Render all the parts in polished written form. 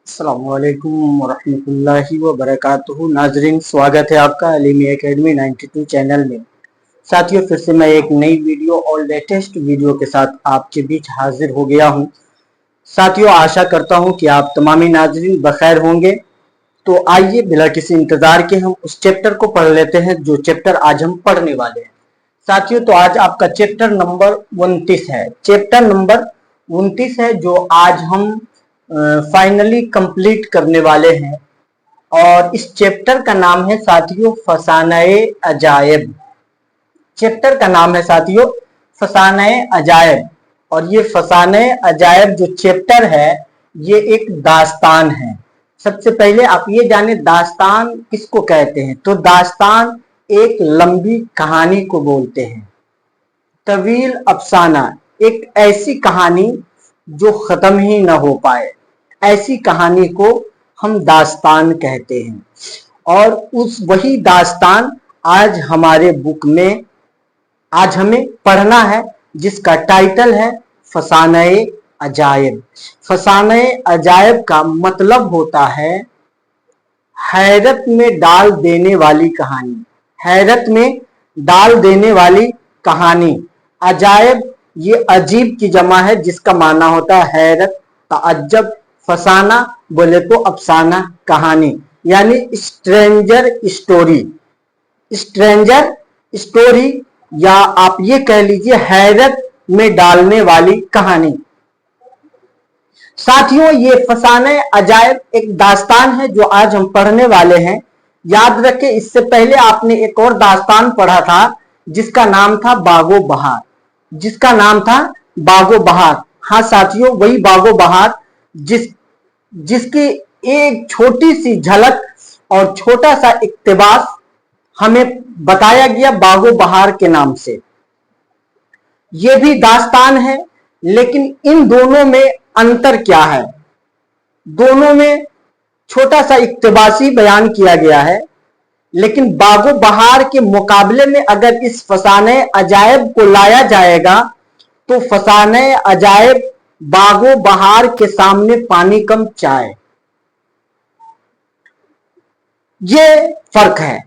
अस्सलामुअलैकुम वरहमतुल्लाहि वबरकातुहू। नाजरीन, स्वागत है आपका अलीमी एकेडमी 92 चैनल में। साथियों, फिर से मैं एक नई वीडियो और लेटेस्ट वीडियो के साथ आपके बीच हाजिर हो गया हूं। साथियों, आशा करता हूं कि आप तमामी नाजरीन बखैर होंगे। तो आइए बिना किसी इंतजार के हम उस चैप्टर को पढ़ लेते हैं जो चैप्टर आज हम पढ़ने वाले हैं। साथियों, तो आज आपका चैप्टर नंबर 29 है। चैप्टर नंबर 29 है जो आज हम फाइनली कंप्लीट करने वाले हैं। और इस चैप्टर का नाम है साथियों फसानाए अजायब। चैप्टर का नाम है साथियों फसानाए अजायब। और ये फसानाए अजायब जो चैप्टर है ये एक दास्तान है। सबसे पहले आप ये जाने दास्तान किसको कहते हैं। तो दास्तान एक लंबी कहानी को बोलते हैं। तवील अफसाना एक ऐसी कहानी जो खत्म ही न हो पाए, ऐसी कहानी को हम दास्तान कहते हैं। और उस वही दास्तान आज हमारे बुक में आज हमें पढ़ना है, जिसका टाइटल है फसानाए अजायब। फसानाए अजायब का मतलब होता है हैरत में डाल देने वाली कहानी। हैरत में डाल देने वाली कहानी। अजायब ये अजीब की जमा है जिसका माना होता है हैरत, ताज्जुब। फसाना बोले तो अफसाना, कहानी, यानी स्ट्रेंजर स्टोरी। स्ट्रेंजर स्टोरी या आप ये कह लीजिए हैरत में डालने वाली कहानी। साथियों, ये फसाने अजायब एक दास्तान है जो आज हम पढ़ने वाले हैं। याद रखें, इससे पहले आपने एक और दास्तान पढ़ा था जिसका नाम था बागो बहार। जिसका नाम था बागो बहार। हाँ साथियों, वही बागो बहार जिसकी एक छोटी सी झलक और छोटा सा इक्तिबास हमें बताया गया बागो बहार के नाम से। ये भी दास्तान है, लेकिन इन दोनों में अंतर क्या है। दोनों में छोटा सा इक्तिबासी बयान किया गया है, लेकिन बागो बहार के मुकाबले में अगर इस फसाने अजायब को लाया जाएगा तो फसाने अजायब बागो बहार के सामने पानी कम चाय। ये फर्क है।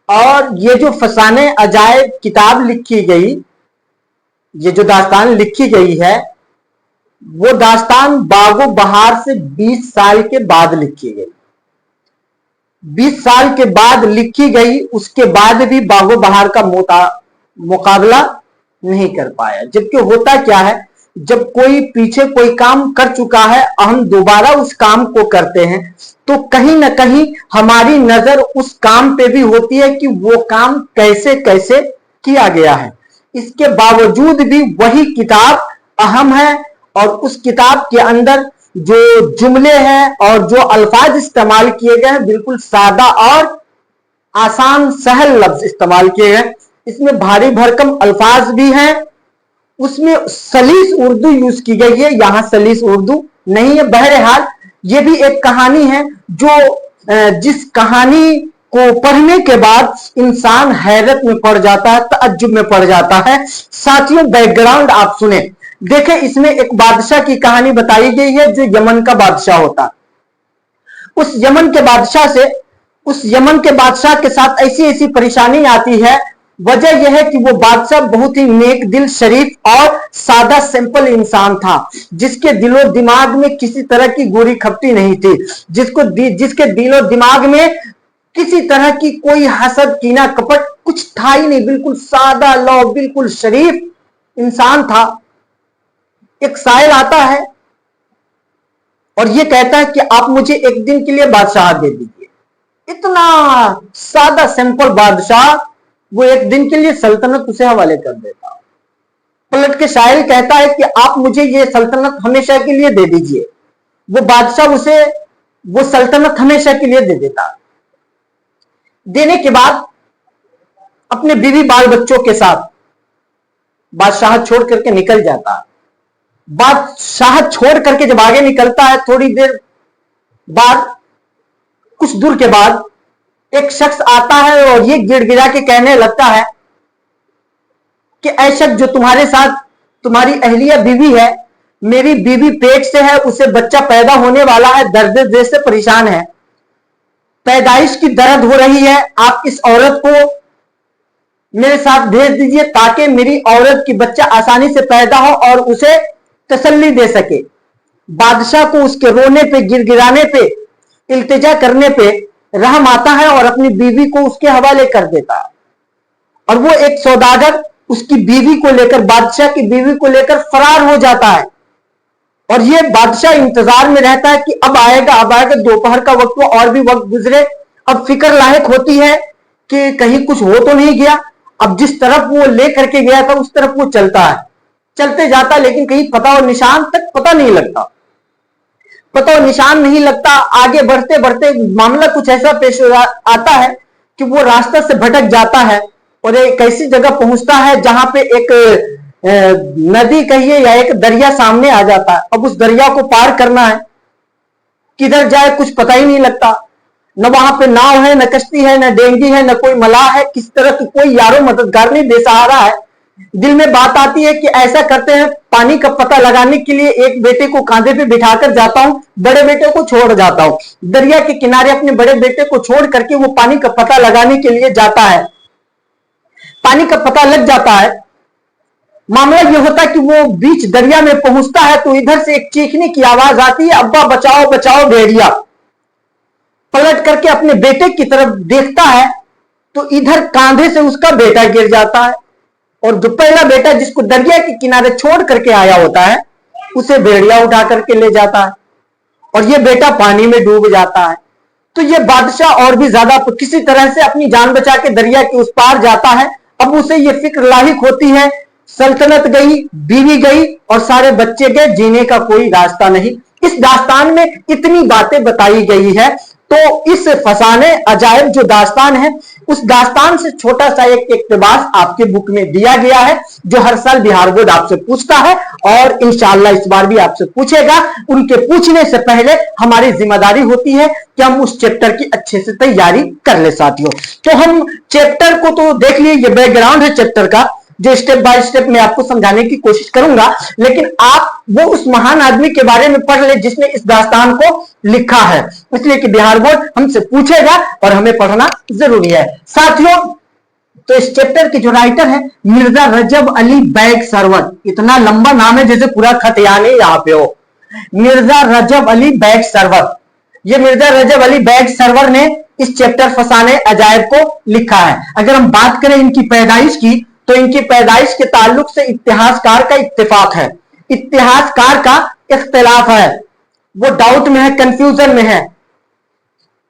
और ये जो फसाने अजायब किताब लिखी गई, ये जो दास्तान लिखी गई है वो दास्तान बागो बहार से 20 साल के बाद लिखी गई। 20 साल के बाद लिखी गई, उसके बाद भी बागो बहार का मुकाबला नहीं कर पाया। जबकि होता क्या है, जब कोई पीछे कोई काम कर चुका है और हम दोबारा उस काम को करते हैं तो कहीं ना कहीं हमारी नजर उस काम पे भी होती है कि वो काम कैसे कैसे किया गया है। इसके बावजूद भी वही किताब अहम है और उस किताब के अंदर जो जुमले हैं और जो अल्फाज इस्तेमाल किए गए हैं बिल्कुल सादा और आसान सहल लफ्ज इस्तेमाल किए गए। इसमें भारी भरकम अल्फाज भी हैं। उसमें सलीस उर्दू यूज की गई है, यहां सलीस उर्दू नहीं है। बहरहाल ये भी एक कहानी है जो जिस कहानी को पढ़ने के बाद इंसान हैरत में पड़ जाता है, तअज्जुब में पड़ जाता है। साथियों, बैकग्राउंड आप सुने। देखें, इसमें एक बादशाह की कहानी बताई गई है जो यमन का बादशाह होता। उस यमन के बादशाह के साथ ऐसी ऐसी परेशानी आती है। वजह यह है कि वो बादशाह बहुत ही नेक दिल, शरीफ और सादा सिंपल इंसान था, जिसके दिलो दिमाग में किसी तरह की गोरी खपटी नहीं थी, जिसके दिलो दिमाग में किसी तरह की कोई हसद, कीना, कपट कुछ था ही नहीं। बिल्कुल सादा लौ, बिल्कुल शरीफ इंसान था। एक शायर आता है और ये कहता है कि आप मुझे एक दिन के लिए बादशाह दे दीजिए। इतना सादा सिंपल बादशाह, वो एक दिन के लिए सल्तनत उसे हवाले कर देता। पलट के शायर कहता है कि आप मुझे ये सल्तनत हमेशा के लिए दे दीजिए। वो बादशाह उसे वो सल्तनत हमेशा के लिए दे देता। देने के बाद अपने बीवी बाल बच्चों के साथ बादशाह छोड़ करके निकल जाता। बादशाह छोड़ करके जब आगे निकलता है, थोड़ी देर बाद, कुछ दूर के बाद एक शख्स आता है और ये गिड़गिड़ा के कहने लगता है कि ऐ शख्स जो तुम्हारे साथ तुम्हारी अहलिया बीवी है, मेरी बीवी पेट से है, उसे बच्चा पैदा होने वाला है, दर्द देह से परेशान है, पैदाइश की दर्द हो रही है, आप इस औरत को मेरे साथ भेज दीजिए ताकि मेरी औरत की बच्चा आसानी से पैदा हो और उसे तसल्ली दे सके। बादशाह को उसके रोने पे, गिड़गिड़ाने पे, इल्तिजा करने पे रहम आता है और अपनी बीवी को उसके हवाले कर देता है। और वो एक सौदागर उसकी बीवी को लेकर, बादशाह की बीवी को लेकर फरार हो जाता है। और ये बादशाह इंतजार में रहता है कि अब आएगा, अब आएगा, दोपहर का वक्त हो और भी वक्त गुजरे। अब फिक्र लायक होती है कि कहीं कुछ हो तो नहीं गया। अब जिस तरफ वो ले करके गया था उस तरफ वो चलता है, चलते जाता, लेकिन कहीं पता और निशान तक पता नहीं लगता, पता और निशान नहीं लगता। आगे बढ़ते बढ़ते मामला कुछ ऐसा पेश आता है कि वो रास्ता से भटक जाता है और एक ऐसी जगह पहुंचता है जहां पे एक नदी कहिए या एक दरिया सामने आ जाता है। अब उस दरिया को पार करना है, किधर जाए कुछ पता ही नहीं लगता। न वहां पे नाव है, न कश्ती है, न डेंगी है, न कोई मलाह है, किस तरह की कोई यारो मददगार नहीं, बेसहारा है। दिल में बात आती है कि ऐसा करते हैं, पानी का पता लगाने के लिए एक बेटे को कांधे पे बिठाकर जाता हूं, बड़े बेटे को छोड़ जाता हूं। दरिया के किनारे अपने बड़े बेटे को छोड़ करके वो पानी का पता लगाने के लिए जाता है। पानी का पता लग जाता है। मामला यह होता है कि वो बीच दरिया में पहुंचता है तो इधर से एक चीखने की आवाज आती है, अब्बा बचाओ बचाओ भेड़िया। पलट करके अपने बेटे की तरफ देखता है तो इधर कांधे से उसका बेटा गिर जाता है और जो पहला बेटा जिसको दरिया के किनारे छोड़ करके आया होता है उसे भेड़िया उठा करके ले जाता है और ये बेटा पानी में डूब जाता है। तो ये बादशाह और भी ज्यादा किसी तरह से अपनी जान बचा के दरिया के उस पार जाता है। अब उसे ये फिक्र लाहिक होती है, सल्तनत गई, बीवी गई और सारे बच्चे गए, जीने का कोई रास्ता नहीं। इस दास्तान में इतनी बातें बताई गई है। तो इस फसाने अजायब जो दास्तान है, उस दास्तान से छोटा सा एक इक्तिबास आपके बुक में दिया गया है जो हर साल बिहार बोर्ड आपसे पूछता है और इंशाअल्लाह इस बार भी आपसे पूछेगा। उनके पूछने से पहले हमारी जिम्मेदारी होती है कि हम उस चैप्टर की अच्छे से तैयारी कर ले साथियों। तो हम चैप्टर को तो देख लिए, ये बैकग्राउंड है चैप्टर का जो स्टेप बाय स्टेप मैं आपको समझाने की कोशिश करूंगा, लेकिन आप वो उस महान आदमी के बारे में पढ़ ले जिसने इस दास्तान को लिखा है, इसलिए कि बिहार बोर्ड हमसे पूछेगा और हमें पढ़ना जरूरी है साथियों। तो इस चैप्टर के जो राइटर है मिर्जा रजब अली बैग सरवर, इतना लंबा नाम है जैसे पूरा खतियानी यहाँ पे हो, मिर्जा रजब अली बैग सरवर। ये मिर्जा रजब अली बैग सरवर ने इस चैप्टर फसाने अजायब को लिखा है। अगर हम बात करें इनकी पैदाइश की तो इनकी पैदाइश के ताल्लुक से इतिहासकार का इत्तेफाक है, इतिहासकार का इख्तिलाफ है, वो डाउट में है, कंफ्यूजन में है।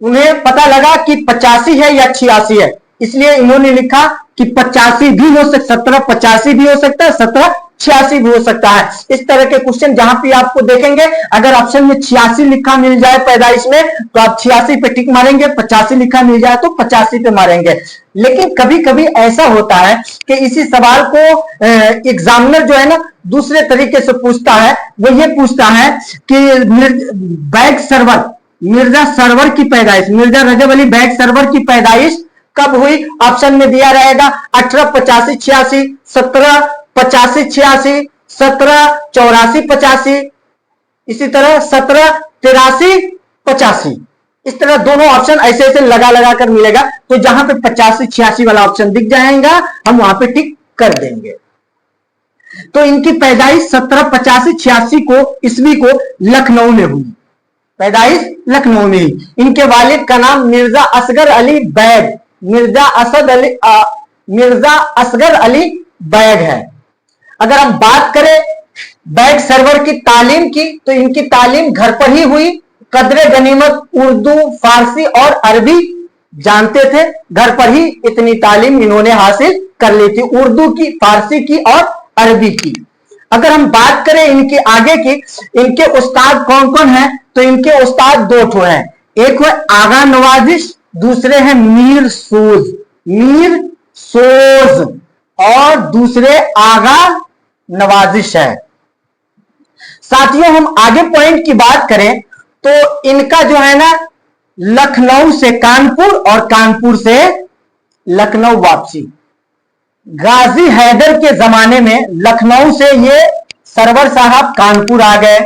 उन्हें पता लगा कि 85 है या 86 है, इसलिए इन्होंने लिखा कि 85 भी हो सकता, 1785 भी हो सकता है, 1786 भी हो सकता है। इस तरह के क्वेश्चन जहां पे आपको देखेंगे, अगर ऑप्शन में 86 लिखा मिल जाए पैदाइश में तो आप 86 पे टिक मारेंगे, 85 लिखा मिल जाए तो 85 पे मारेंगे। लेकिन कभी कभी ऐसा होता है कि इसी सवाल को एग्जामिनर जो है ना दूसरे तरीके से पूछता है। वो ये पूछता है कि बैग सरवर, मिर्जा सरवर की पैदाइश, मिर्जा रजब अली बैग सरवर की पैदाइश कब हुई? ऑप्शन में दिया रहेगा 1885-86, 1785-86, 1784-85, इसी तरह 1783-85। इस तरह दोनों ऑप्शन ऐसे ऐसे लगा लगा कर मिलेगा। तो जहां पे 85-86 वाला ऑप्शन दिख जाएगा हम वहां पे टिक कर देंगे। तो इनकी पैदाइश 1785-86 को ईस्वी को लखनऊ में हुई, पैदाइश लखनऊ में ही। इनके वालिद का नाम मिर्जा असगर अली बैग, मिर्जा असगर अली बैग है। अगर हम बात करें बैग सरवर की तालीम की तो इनकी तालीम घर पर ही हुई। कदरे गनीमत उर्दू, फारसी और अरबी जानते थे, घर पर ही इतनी तालीम इन्होंने हासिल कर ली थी, उर्दू की, फारसी की और अरबी की। अगर हम बात करें इनके आगे की, इनके उस्ताद कौन कौन हैं, तो इनके उस्ताद दो ठो हैं, एक है आगा नवाजिश, दूसरे हैं मीर सोज और दूसरे आगा नवाजिश है। साथियों हम आगे पॉइंट की बात करें तो इनका जो है ना लखनऊ से कानपुर और कानपुर से लखनऊ वापसी। गाजी हैदर के जमाने में लखनऊ से ये सरवर साहब कानपुर आ गए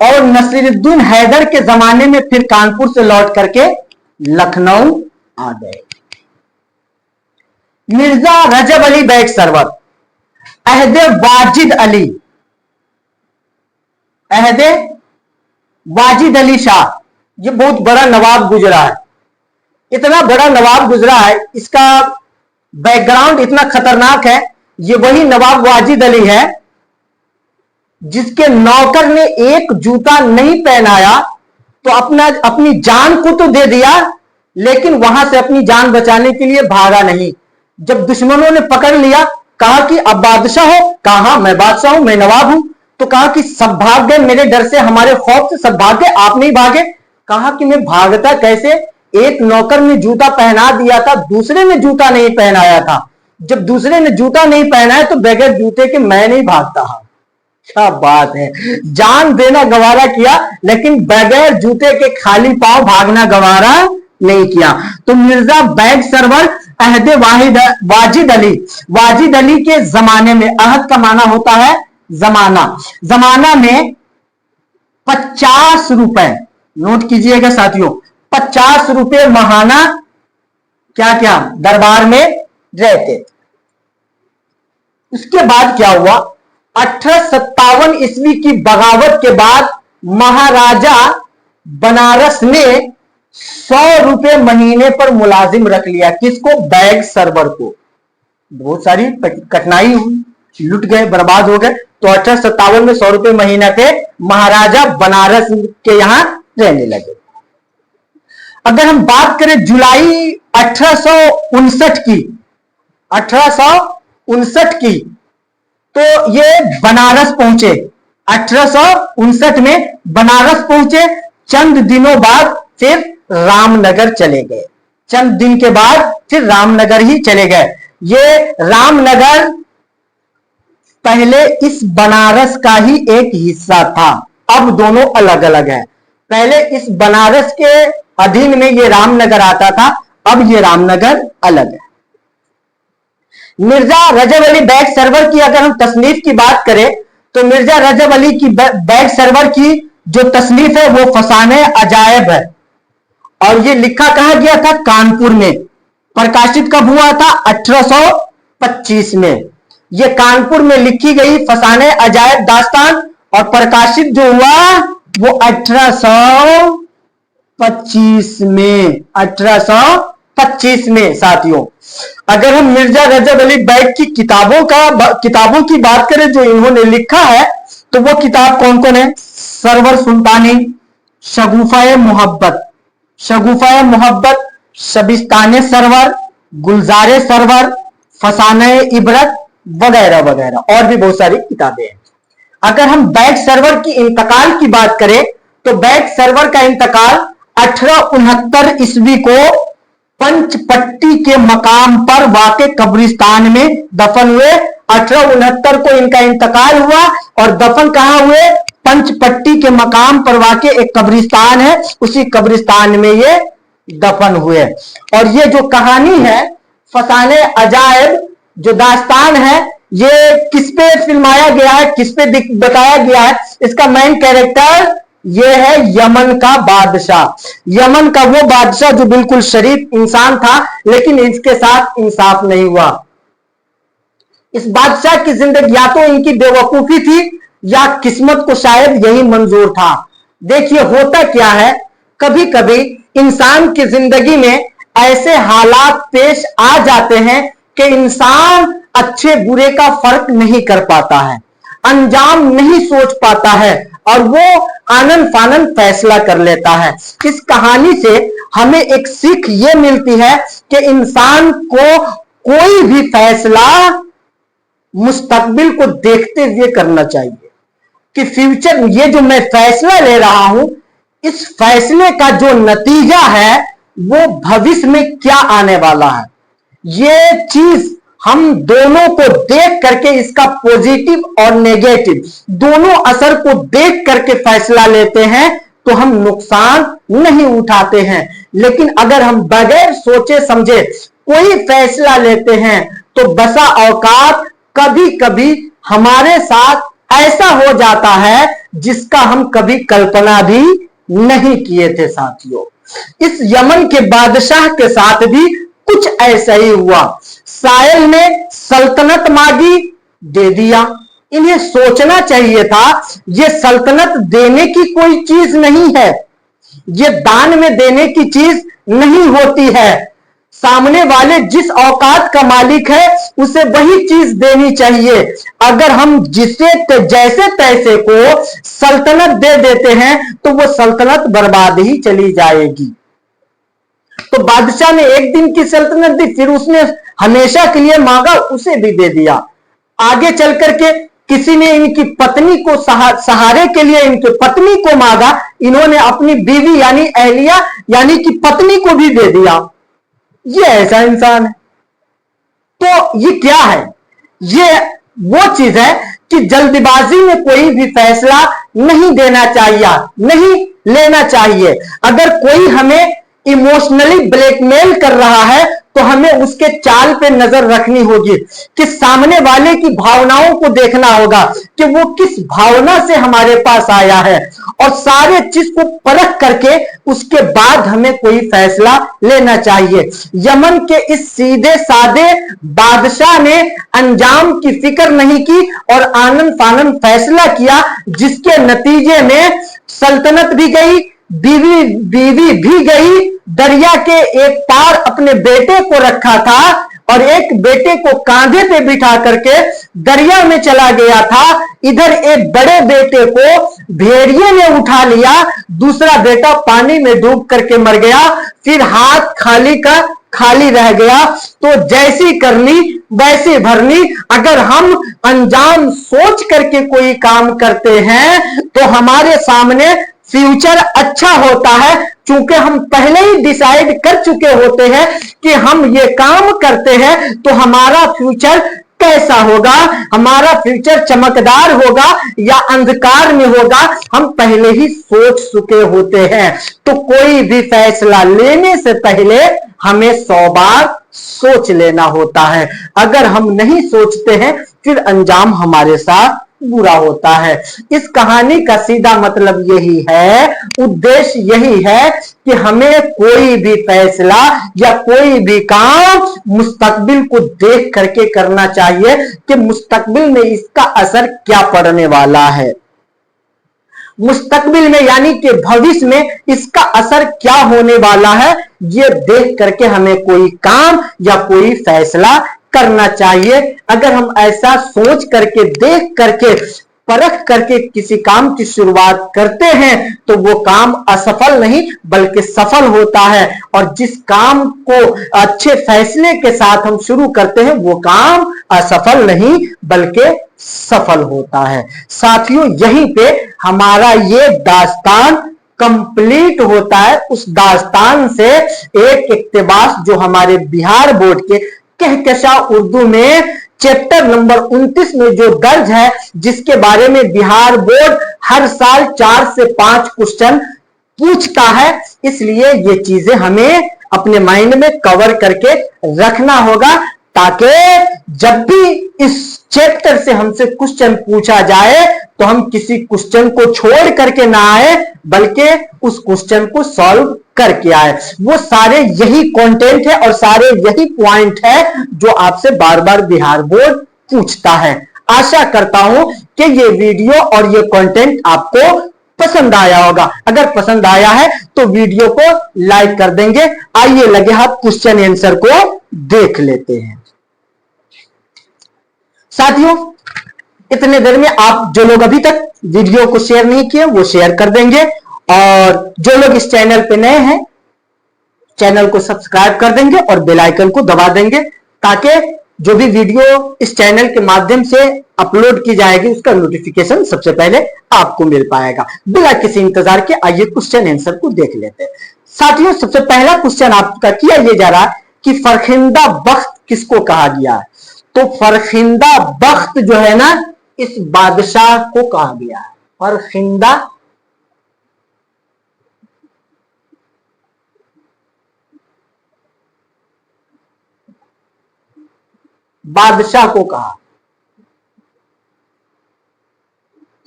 और नसीरुद्दीन हैदर के जमाने में फिर कानपुर से लौट करके लखनऊ आ गए। मिर्जा रजब अली बैग सरवर, अहदे वाजिद अली, अहदे वाजिद अली शाह, ये बहुत बड़ा नवाब गुजरा है। इतना बड़ा नवाब गुजरा है, इसका बैकग्राउंड इतना खतरनाक है। ये वही नवाब वाजिद अली है जिसके नौकर ने एक जूता नहीं पहनाया तो अपनी जान को तो दे दिया, लेकिन वहां से अपनी जान बचाने के लिए भागा नहीं। जब दुश्मनों ने पकड़ लिया, कहा कि अब बादशाह हो, कहा मैं बादशाह हूं, मैं नवाब हूं, तो कहा कि सब भाग गए मेरे डर से, हमारे खौफ से सब भाग गए, आप नहीं भागे। कहा कि मैं भागता कैसे, एक नौकर ने जूता पहना दिया था, दूसरे ने जूता नहीं पहनाया था। जब दूसरे ने जूता नहीं पहनाया तो बगैर जूते के मैं नहीं भागता। क्या बात है, जान देना गवारा किया लेकिन बगैर जूते के खाली पांव भागना गवारा नहीं किया। तो मिर्जा बैग सरवर अहदे वाजिद अली, वाजिद अली के जमाने में, अहद का माना होता है जमाना, जमाना में 50 रुपए, नोट कीजिएगा साथियों, 50 रुपए महाना क्या क्या दरबार में रहते। उसके बाद क्या हुआ, 1857 ईस्वी की बगावत के बाद महाराजा बनारस ने 100 रुपए महीने पर मुलाजिम रख लिया। किसको, बैग सरवर को। बहुत सारी कठिनाई हुई, लुट गए, बर्बाद हो गए। तो 1857 में 100 रुपए महीना पे महाराजा बनारस के यहां रहने लगे। अगर हम बात करें जुलाई 1859 की, 1859 की, तो ये बनारस पहुंचे। 1859 में बनारस पहुंचे, चंद दिनों बाद फिर रामनगर चले गए। चंद दिन के बाद फिर रामनगर ही चले गए। ये रामनगर पहले इस बनारस का ही एक हिस्सा था, अब दोनों अलग अलग है। पहले इस बनारस के अधीन में ये रामनगर आता था, अब ये रामनगर अलग है। मिर्जा रजब अली बैग सरवर की अगर हम तसनीफ की बात करें तो मिर्जा रजब अली की बैग सरवर की जो तसनीफ है वो फसाने अजायब है, और ये लिखा कहा गया था कानपुर में। प्रकाशित कब हुआ था, 1825 में। ये कानपुर में लिखी गई फसाने अजायब दास्तान, और प्रकाशित जो हुआ वो 1825 में, 1825 में। साथियों, अगर हम मिर्जा रजब अली बैग की किताबों की बात करें जो इन्होंने लिखा है, तो वो किताब कौन कौन है, सरवर सुल्तानी, शगुफाए मोहब्बत, शगुफाए मोहब्बत, शबिस्ताने सरवर, गुलजारे सरवर, फसाने इबरत वगैरह वगैरह, और भी बहुत सारी किताबें हैं। अगर हम बैग सरवर की इंतकाल की बात करें तो बैग सरवर का इंतकाल 1869 ईस्वी को पंचपट्टी के मकाम पर वाक़े कब्रिस्तान में दफन हुए। 1869 को इनका इंतकाल हुआ और दफन कहां हुए, पंचपट्टी के मकाम पर वाक़े एक कब्रिस्तान है, उसी कब्रिस्तान में ये दफन हुए। और ये जो कहानी है फसाने अजायब, जो दास्तान है, ये किस पे फिल्माया गया है, किस पे बताया गया है, इसका मेन कैरेक्टर ये है यमन का बादशाह। यमन का वो बादशाह जो बिल्कुल शरीफ इंसान था, लेकिन इसके साथ इंसाफ नहीं हुआ। इस बादशाह की जिंदगी या तो इनकी बेवकूफी थी या किस्मत को शायद यही मंजूर था। देखिए होता क्या है, कभी कभी इंसान की जिंदगी में ऐसे हालात पेश आ जाते हैं कि इंसान अच्छे बुरे का फर्क नहीं कर पाता है, अंजाम नहीं सोच पाता है, और वो आनन फानन फैसला कर लेता है। इस कहानी से हमें एक सीख ये मिलती है कि इंसान को कोई भी फैसला मुस्तकबिल को देखते हुए करना चाहिए कि फ्यूचर, ये जो मैं फैसला ले रहा हूं, इस फैसले का जो नतीजा है वो भविष्य में क्या आने वाला है। ये चीज हम दोनों को देख करके, इसका पॉजिटिव और नेगेटिव दोनों असर को देख करके फैसला लेते हैं तो हम नुकसान नहीं उठाते हैं। लेकिन अगर हम बगैर सोचे समझे कोई फैसला लेते हैं तो बसा औकात कभी कभी हमारे साथ ऐसा हो जाता है जिसका हम कभी कल्पना भी नहीं किए थे साथियों। इस यमन के बादशाह के साथ भी कुछ ऐसा ही हुआ। साहिल ने सल्तनत मांगी, दे दिया। इन्हें सोचना चाहिए था ये सल्तनत देने की कोई चीज नहीं है, ये दान में देने की चीज नहीं होती है। सामने वाले जिस औकात का मालिक है उसे वही चीज देनी चाहिए। अगर हम जिसे जैसे पैसे को सल्तनत दे देते हैं तो वो सल्तनत बर्बाद ही चली जाएगी। तो बादशाह ने एक दिन की सल्तनत दी, फिर उसने हमेशा के लिए मांगा, उसे भी दे दिया। आगे चल करके किसी ने इनकी पत्नी को सहारे के लिए इनकी पत्नी को मांगा, इन्होंने अपनी बीवी यानी अहलिया यानी कि पत्नी को भी दे दिया। ये ऐसा इंसान है। तो ये क्या है? ये वो चीज है कि जल्दबाजी में कोई भी फैसला नहीं देना चाहिए, नहीं लेना चाहिए। अगर कोई हमें इमोशनली ब्लैकमेल कर रहा है तो हमें उसके चाल पे नजर रखनी होगी कि सामने वाले की भावनाओं को देखना होगा कि वो किस भावना से हमारे पास आया है, और सारे चीज को परख करके उसके बाद हमें कोई फैसला लेना चाहिए। यमन के इस सीधे साधे बादशाह ने अंजाम की फिक्र नहीं की और आनंद फानंद फैसला किया, जिसके नतीजे में सल्तनत भी गई, बीवी बीवी भी गई। दरिया के एक पार अपने बेटे को रखा था और एक बेटे को कांधे पे बिठा करके दरिया में चला गया था। इधर एक बड़े बेटे को भेड़िए ने उठा लिया, दूसरा बेटा पानी में डूब करके मर गया, फिर हाथ खाली का खाली रह गया। तो जैसी करनी वैसी भरनी। अगर हम अंजाम सोच करके कोई काम करते हैं तो हमारे सामने फ्यूचर अच्छा होता है, क्योंकि हम पहले ही डिसाइड कर चुके होते हैं कि हम ये काम करते हैं तो हमारा फ्यूचर कैसा होगा, हमारा फ्यूचर चमकदार होगा या अंधकार में होगा, हम पहले ही सोच चुके होते हैं। तो कोई भी फैसला लेने से पहले हमें 100 बार सोच लेना होता है। अगर हम नहीं सोचते हैं फिर अंजाम हमारे साथ बुरा होता है। इस कहानी का सीधा मतलब यही है, उद्देश्य यही है कि हमें कोई भी फैसला या कोई भी काम मुस्तकबिल को देख करके करना चाहिए कि मुस्तकबिल में इसका असर क्या पड़ने वाला है। मुस्तकबिल में यानी कि भविष्य में इसका असर क्या होने वाला है, ये देख करके हमें कोई काम या कोई फैसला करना चाहिए। अगर हम ऐसा सोच करके, देख करके, परख करके किसी काम की शुरुआत करते हैं तो वो काम असफल नहीं बल्कि सफल होता है, और जिस काम को अच्छे फैसले के साथ हम शुरू करते हैं वो काम असफल नहीं बल्कि सफल होता है। साथियों, यहीं पे हमारा ये दास्तान कंप्लीट होता है। उस दास्तान से एक इक्तिबास जो हमारे बिहार बोर्ड के कहकशा उर्दू में चैप्टर नंबर 29 में जो दर्ज है, जिसके बारे में बिहार बोर्ड हर साल 4 से 5 क्वेश्चन पूछता है, इसलिए ये चीजें हमें अपने माइंड में कवर करके रखना होगा, ताकि जब भी इस चैप्टर से हमसे क्वेश्चन पूछा जाए तो हम किसी क्वेश्चन को छोड़ करके ना आए बल्कि उस क्वेश्चन को सॉल्व करके आए। वो सारे यही कंटेंट है और सारे यही पॉइंट है जो आपसे बार बार बिहार बोर्ड पूछता है। आशा करता हूं कि ये वीडियो और ये कंटेंट आपको पसंद आया होगा। अगर पसंद आया है तो वीडियो को लाइक कर देंगे। आइए लगे हाथ क्वेश्चन आंसर को देख लेते हैं। साथियों, इतने देर में आप जो लोग अभी तक वीडियो को शेयर नहीं किए वो शेयर कर देंगे, और जो लोग इस चैनल पे नए हैं चैनल को सब्सक्राइब कर देंगे और बेल आइकन को दबा देंगे, ताकि जो भी वीडियो इस चैनल के माध्यम से अपलोड की जाएगी उसका नोटिफिकेशन सबसे पहले आपको मिल पाएगा। बिना किसी इंतजार के आइए क्वेश्चन आंसर को देख लेते हैं। साथियों, सबसे पहला क्वेश्चन आपका किया ये जा रहा है कि फरखिंदा बख्त किसको कहा गया है। तो फरखिंदा बख्त जो है ना, इस बादशाह को कहा गया है। फरखिंदा बादशाह को कहा।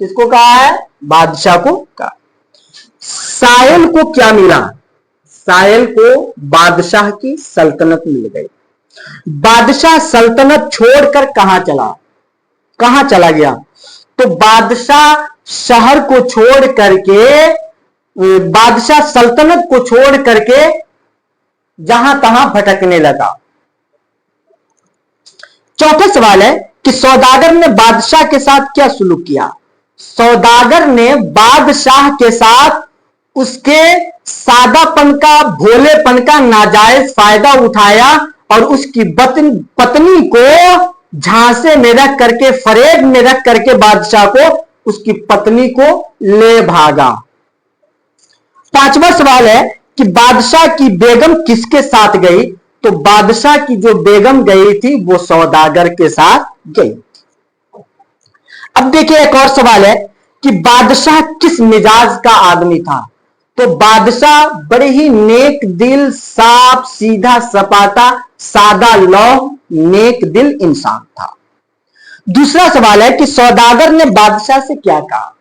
किसको कहा है? बादशाह को कहा। साहिल को क्या मिला? साहिल को बादशाह की सल्तनत मिल गई। बादशाह सल्तनत छोड़कर कहां चला गया? तो बादशाह शहर को छोड़ करके, बादशाह सल्तनत को छोड़ करके जहां तहां भटकने लगा। चौथा सवाल है कि सौदागर ने बादशाह के साथ क्या सुलूक किया? सौदागर ने बादशाह के साथ उसके सादापन का, भोलेपन का नाजायज फायदा उठाया और उसकी पत्नी को झांसे में रख करके, फरेब में रख करके बादशाह को, उसकी पत्नी को ले भागा। पांचवा सवाल है कि बादशाह की बेगम किसके साथ गई? तो बादशाह की जो बेगम गई थी वो सौदागर के साथ गई। अब देखिए एक और सवाल है कि बादशाह किस मिजाज का आदमी था? तो बादशाह बड़े ही नेक दिल, साफ सीधा सपाटा, सादा लौह, नेक दिल इंसान था। दूसरा सवाल है कि सौदागर ने बादशाह से क्या कहा?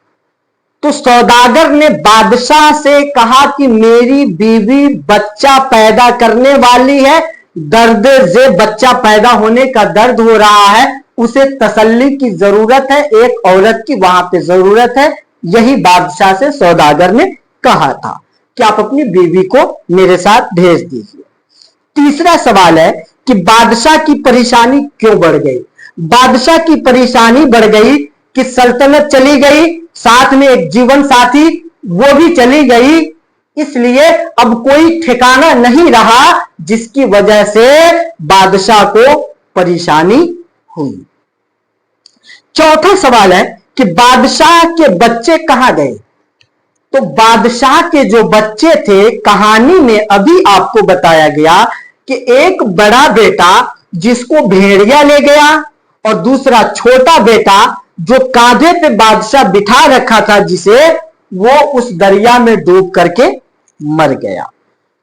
तो सौदागर ने बादशाह से कहा कि मेरी बीवी बच्चा पैदा करने वाली है, दर्द से बच्चा पैदा होने का दर्द हो रहा है, उसे तसल्ली की जरूरत है, एक औरत की वहां पे जरूरत है। यही बादशाह से सौदागर ने कहा था कि आप अपनी बीवी को मेरे साथ भेज दीजिए। तीसरा सवाल है कि बादशाह की परेशानी क्यों बढ़ गई? बादशाह की परेशानी बढ़ गई कि सल्तनत चली गई, साथ में एक जीवन साथी वो भी चली गई, इसलिए अब कोई ठिकाना नहीं रहा, जिसकी वजह से बादशाह को परेशानी हुई। चौथा सवाल है कि बादशाह के बच्चे कहां गए? तो बादशाह के जो बच्चे थे, कहानी में अभी आपको बताया गया कि एक बड़ा बेटा जिसको भेड़िया ले गया और दूसरा छोटा बेटा जो कांधे पे बादशाह बिठा रखा था जिसे, वो उस दरिया में डूब करके मर गया।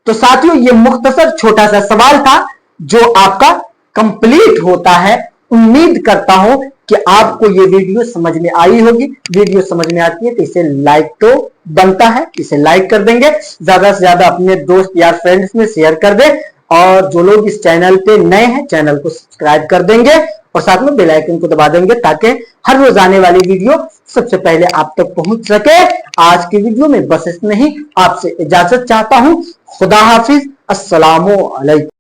तो साथियों ये मुख्तसर छोटा सा सवाल था जो आपका कंप्लीट होता है। उम्मीद करता हूं कि आपको ये वीडियो समझ में आई होगी। वीडियो समझ में आती है तो इसे लाइक तो बनता है, इसे लाइक कर देंगे, ज्यादा से ज्यादा अपने दोस्त यार फ्रेंड्स में शेयर कर दे, और जो लोग इस चैनल पे नए हैं चैनल को सब्सक्राइब कर देंगे और साथ में बेल आइकन को दबा देंगे ताकि हर रोज आने वाली वीडियो सबसे पहले आप तक पहुंच सके। आज की वीडियो में बस इतना ही, आपसे इजाजत चाहता हूं। खुदा हाफिज, अस्सलामु अलैकुम।